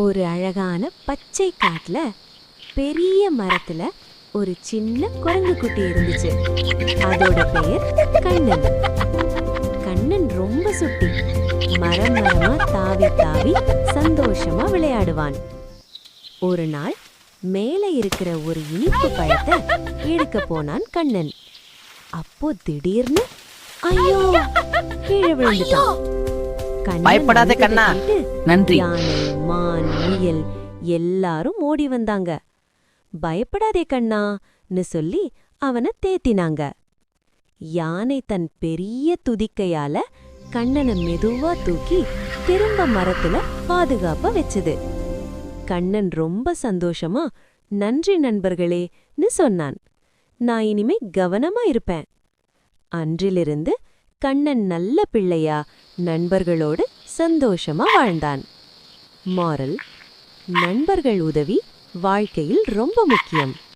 ஒரு அழகான பச்சை காட்டுல பெரிய மரத்துல ஒரு சின்ன குரங்கு குட்டி இருந்துச்சு. அதோட பெயர் கண்ணன். கண்ணன் ரொம்ப சுட்டி. மரம் மரமா தாவி தாவி சந்தோஷமா விளையாடுவான். ஒரு நாள் மேல இருக்கிற ஒரு இனிப்பு பழத்தை எடுக்க போனான் கண்ணன். அப்போ திடீர்னு ஐயோ கீழே விழுந்துட்டான். பயப்படாத கண்ணா, நன்றி. யானை, மான், முயல் எல்லாரும் ஓடி வந்தாங்க. பயப்படாதே கண்ணான்னு சொல்லி அவனை தேத்தினாங்க. யானை தன் பெரிய துதிக்கையால கண்ணனை மெதுவா தூக்கி திரும்ப மரத்துல பாதுகாப்பா வச்சது. கண்ணன் ரொம்ப சந்தோஷமா நன்றி நண்பர்களேன்னு சொன்னான். நான் இனிமே கவனமா இருப்பேன். அன்றிலிருந்து கண்ணன் நல்ல பிள்ளையா நண்பர்களோடு சந்தோஷமா வாழ்ந்தான். மாரல்: நண்பர்கள் உதவி வாழ்க்கையில் ரொம்ப முக்கியம்.